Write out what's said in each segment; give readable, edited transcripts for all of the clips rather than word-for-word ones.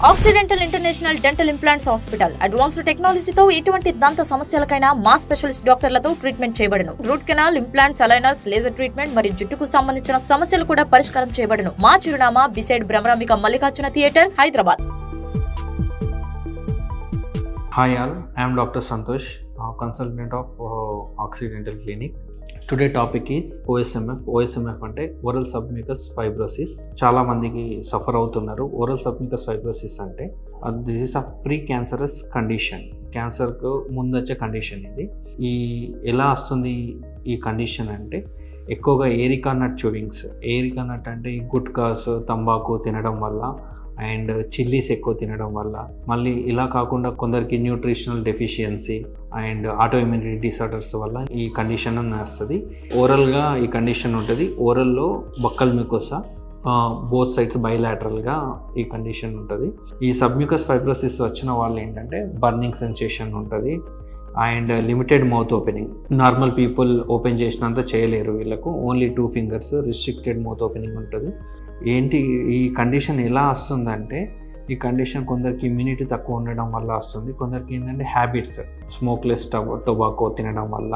Accidental international dental implants hospital advanced టెక్నాలజీతో ఎటువంటి దంత సమస్యలకైనా మా స్పెషలిస్ట్ డాక్టర్లతో ట్రీట్మెంట్ చేయబడును. Root canal, implants, aligners, laser treatment మరియు జుట్టుకు సంబంధించిన సమస్యలు కూడా పరిష్కారం చేయబడును. మా చిరునామా beside Bhramarambika Mallikarjuna theatre, Hyderabad. Hi all, I am Dr. Santosh, consultant of Occidental Clinic. Today topic is OSMF. OSMF అంటే ఓరల్ సబ్మ్యూకస్ ఫైబ్రోసిస్. చాలా మందికి సఫర్ అవుతున్నారు. ఓరల్ సబ్మ్యూకస్ ఫైబ్రోసిస్ అంటే this is a pre cancerous condition. క్యాన్సర్కు ముందు వచ్చే కండిషన్ ఇది. ఎలా వస్తుంది ఈ కండిషన్ అంటే ఎక్కువగా ఏరికా నట్ చూవింగ్స్. ఏరికా నట్ అంటే ఈ గుట్కాస్, తంబాకు తినడం వల్ల అండ్ చిల్లీస్ ఎక్కువ తినడం వల్ల, మళ్ళీ ఇలా కాకుండా కొందరికి nutritional deficiency and auto immunity disorders వల్ల ఈ కండిషన్ వస్తుంది. ఓరల్గా ఈ కండిషన్ ఉంటుంది. ఓరల్లో బక్కల్ మ్యూకోసా బోత్ సైడ్స్ బైలాటరల్గా ఈ కండిషన్ ఉంటుంది. ఈ సబ్మ్యూకస్ ఫైబ్రోసిస్ వచ్చిన వాళ్ళు ఏంటంటే బర్నింగ్ సెన్సేషన్ ఉంటుంది and limited mouth opening. Normal people open చేసినంత చేయలేరు. వీళ్ళకు only 2 fingers restricted mouth opening ఉంటుంది. ఏంటి ఈ కండిషన్ ఎలా వస్తుందంటే, ఈ కండిషన్ కొందరికి ఇమ్యూనిటీ తక్కువ ఉండడం వల్ల వస్తుంది. కొందరికి ఏంటంటే హ్యాబిట్స్, స్మోక్లెస్ టొబాకో తినడం వల్ల,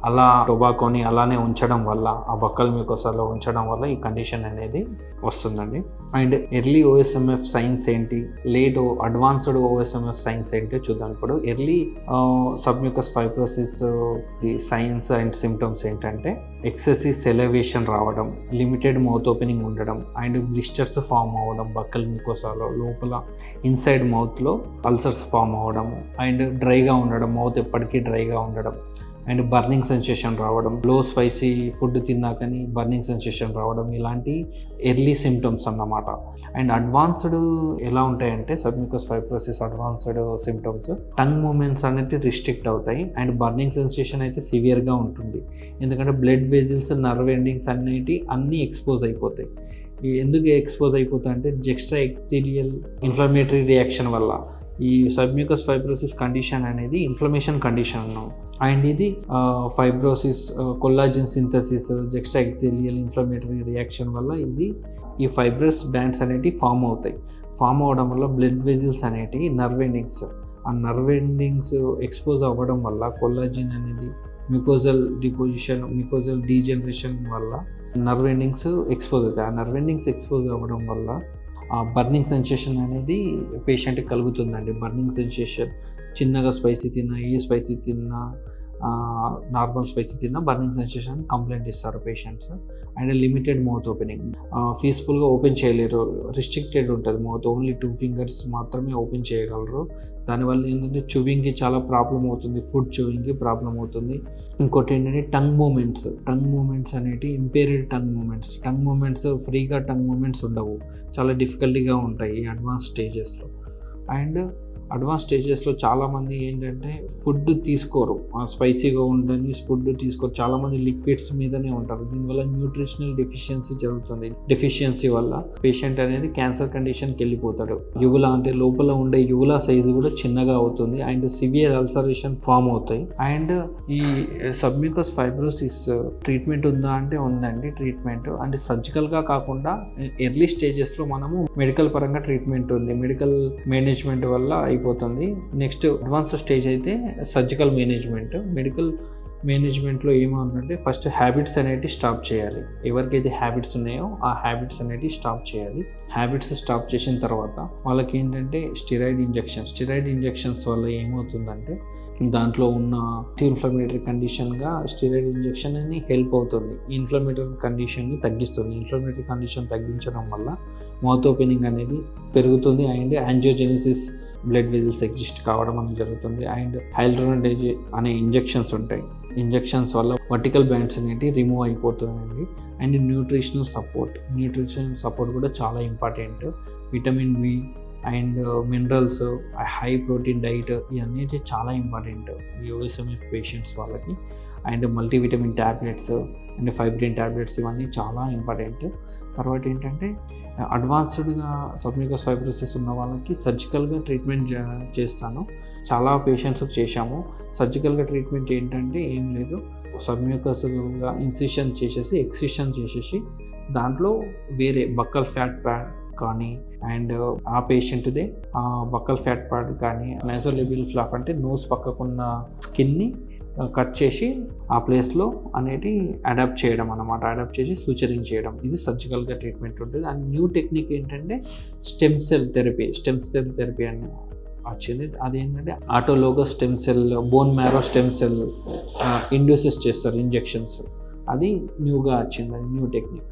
అలా టొబాకోని అలానే ఉంచడం వల్ల, ఆ బక్కల్ మ్యూకోసాలో ఉంచడం వల్ల ఈ కండిషన్ అనేది వస్తుందండి. అండ్ ఎర్లీ ఓఎస్ఎంఎఫ్ సైన్స్ ఏంటి, లేట్ అడ్వాన్స్డ్ ఓఎస్ఎంఎఫ్ సైన్స్ ఏంటి చూద్దాం. ఇప్పుడు early submucous fibrosis the science and symptoms ఏంటంటే ఎక్సెసివ్ సెలవేషన్ రావడం, లిమిటెడ్ మౌత్ ఓపెనింగ్ ఉండడం అండ్ బ్లిస్టర్స్ ఫామ్ అవ్వడం, బక్కల్ మ్యూకోసాలో లోపల ఇన్సైడ్ మౌత్లో అల్సర్స్ ఫామ్ అవ్వడము అండ్ డ్రైగా ఉండడం, మౌత్ ఎప్పటికీ డ్రైగా ఉండడం అండ్ బర్నింగ్ సెన్సేషన్ రావడం, లో స్పైసీ ఫుడ్ తిన్నా కానీ బర్నింగ్ సెన్సేషన్ రావడం, ఇలాంటి ఎర్లీ సిమ్టమ్స్ అన్నమాట. అండ్ అడ్వాన్స్డ్ ఎలా ఉంటాయంటే submucous fibrosis advanced symptoms tongue movements అనేవి రిస్ట్రిక్ట్ అవుతాయి అండ్ బర్నింగ్ సెన్సేషన్ అయితే సివియర్గా ఉంటుంది. ఎందుకంటే బ్లడ్ వెజిల్స్, నర్వ్ ఎండింగ్స్ అన్నీ ఎక్స్పోజ్ అయిపోతాయి. ఎందుకు ఎక్స్పోజ్ అయిపోతాయి అంటే జెక్స్ట్రా ఎక్టీరియల్ ఇన్ఫ్లమేటరీ రియాక్షన్ వల్ల. ఈ సబ్మ్యూకస్ ఫైబ్రోసిస్ కండిషన్ అనేది ఇన్ఫ్లమేషన్ కండిషన్ అండ్ ఇది ఫైబ్రోసిస్, కొల్లాజిన్ సింథసిస్, జెక్స్ట్రా ఎక్టీరియల్ ఇన్ఫ్లమేటరీ రియాక్షన్ వల్ల ఈ ఫైబ్రస్ బ్యాండ్స్ అనేటివి ఫామ్ అవుతాయి. ఫామ్ అవడం వల్ల బ్లడ్ వెజిల్స్ అనేటివి నర్వ్ ఎండింగ్స్, ఆ నర్వ్ ఎండింగ్స్ ఎక్స్పోజ్ అవ్వడం వల్ల కొల్లాజిన్ అనేది మ్యూకోజల్ డిపోజిషన్, మ్యూకోజల్ డీజనరేషన్ వల్ల నర్వ్ ఎండింగ్స్ ఎక్స్పోజ్ అవుతాయి. ఆ నర్వ్ ఎండింగ్స్ ఎక్స్పోజ్ అవ్వడం వల్ల ఆ బర్నింగ్ సెన్సేషన్ అనేది పేషెంట్కి కలుగుతుందండి. బర్నింగ్ సెన్సేషన్ చిన్నగా స్పైసీ తిన్నా, స్పైసీ తిన్నా, నార్మల్ స్పైసీ తిన్నా బర్నింగ్ సెన్సేషన్ కంప్లైంట్ ఇస్తారు patients. And limited mouth opening, పీస్ఫుల్గా ఓపెన్ చేయలేరు, రిస్ట్రిక్టెడ్ ఉంటుంది మౌత్, ఓన్లీ 2 fingers మాత్రమే ఓపెన్ చేయగలరు. దానివల్ల ఏంటంటే చువింగ్కి చాలా ప్రాబ్లం అవుతుంది, ఫుడ్ చువింగ్కి ప్రాబ్లం అవుతుంది. ఇంకోటి ఏంటంటే టంగ్ మూమెంట్స్ అనేవి ఇంపేర్డ్ టంగ్ మూమెంట్స్ ఫ్రీగా టంగ్ మూమెంట్స్ ఉండవు, చాలా డిఫికల్టీగా ఉంటాయి అడ్వాన్స్ స్టేజెస్లో. అండ్ అడ్వాన్స్ స్టేజెస్లో చాలామంది ఏంటంటే ఫుడ్ తీసుకోరు, స్పైసీగా ఉండని ఫుడ్ తీసుకోరు. చాలామంది లిక్విడ్స్ మీదనే ఉంటారు. దీనివల్ల న్యూట్రిషనల్ డెఫిషియన్సీ జరుగుతుంది. డెఫిషియన్సీ వల్ల పేషెంట్ అనేది క్యాన్సర్ కండిషన్కి వెళ్ళిపోతాడు. యువులా అంటే లోపల ఉండే యువులా సైజు కూడా చిన్నగా అవుతుంది అండ్ సివియర్ అల్సరేషన్ ఫామ్ అవుతాయి. అండ్ ఈ సబ్మ్యూకస్ ఫైబ్రోసిస్ ట్రీట్మెంట్ ఉందా అంటే ఉందండి ట్రీట్మెంట్. అంటే సర్జికల్గా కాకుండా ఎర్లీ స్టేజెస్లో మనము మెడికల్ పరంగా ట్రీట్మెంట్ ఉంది. మెడికల్ మేనేజ్మెంట్ వల్ల అయిపోతుంది. నెక్స్ట్ అడ్వాన్స్ స్టేజ్ అయితే సర్జికల్ మేనేజ్మెంట్. మెడికల్ మేనేజ్మెంట్లో ఏమవుతుందంటే ఫస్ట్ హ్యాబిట్స్ అనేవి స్టాప్ చేయాలి. ఎవరికైతే హ్యాబిట్స్ ఉన్నాయో ఆ హ్యాబిట్స్ అనేవి స్టాప్ చేయాలి. హ్యాబిట్స్ స్టాప్ చేసిన తర్వాత వాళ్ళకి ఏంటంటే స్టెరాయిడ్ ఇంజెక్షన్స్ వల్ల ఏమవుతుందంటే దాంట్లో ఉన్న ఇన్ఫ్లమేటరీ కండిషన్గా స్టెరాయిడ్ ఇంజెక్షన్ అని హెల్ప్ అవుతుంది. ఇన్ఫ్లమేటరీ కండిషన్ని తగ్గిస్తుంది. ఇన్ఫ్లమేటరీ కండిషన్ తగ్గించడం వల్ల మౌత్ ఓపెనింగ్ అనేది పెరుగుతుంది and angiogenesis, blood vessels exist కావడం అనేది జరుగుతుంది. అండ్ హైల్డ్రోనడేజ్ అనే ఇంజెక్షన్స్ ఉంటాయి. ఇంజెక్షన్స్ వల్ల వర్టికల్ బ్యాండ్స్ అనేవి రిమూవ్ అయిపోతుందండి. అండ్ న్యూట్రిషనల్ సపోర్ట్ కూడా చాలా important. Vitamin B and minerals, high protein diet ఇవన్నీ చాలా ఇంపార్టెంట్ ఈ ఓఎస్ఎంఎఫ్ పేషెంట్స్ వాళ్ళకి. And multivitamin tablets and fibrin tablets ఇవన్నీ చాలా ఇంపార్టెంట్. తర్వాత ఏంటంటే అడ్వాన్స్డ్గా సబ్మ్యూకస్ ఫైబ్రోసిస్ ఉన్న వాళ్ళకి సర్జికల్గా ట్రీట్మెంట్ చేస్తాను. చాలా పేషెంట్స్కి చేశాము. సర్జికల్గా ట్రీట్మెంట్ ఏంటంటే ఏం లేదు, సబ్మ్యూకస్గా ఎక్సిషన్ చేసేసి దాంట్లో వేరే బక్కల్ ఫ్యాట్ కానీ అండ్ ఆ పేషెంట్దే బక్కల్ ఫ్యాట్ పార్ట్ కానీ నైజోలేబియల్ ఫ్లాప్ అంటే నోస్ పక్కకున్న స్కిన్ని కట్ చేసి ఆ ప్లేస్లో అనేది అడాప్ట్ చేయడం అన్నమాట. అడాప్ట్ చేసి సూచరింగ్ చేయడం, ఇది సర్జికల్గా ట్రీట్మెంట్ ఉంటుంది. అండ్ న్యూ టెక్నిక్ ఏంటంటే స్టెమ్ సెల్ థెరపీ అని వచ్చింది. అదేంటంటే autologous stem cell, bone marrow stem cell induces చేస్తారు ఇంజెక్షన్స్. అది న్యూగా వచ్చింది, అది న్యూ టెక్నిక్.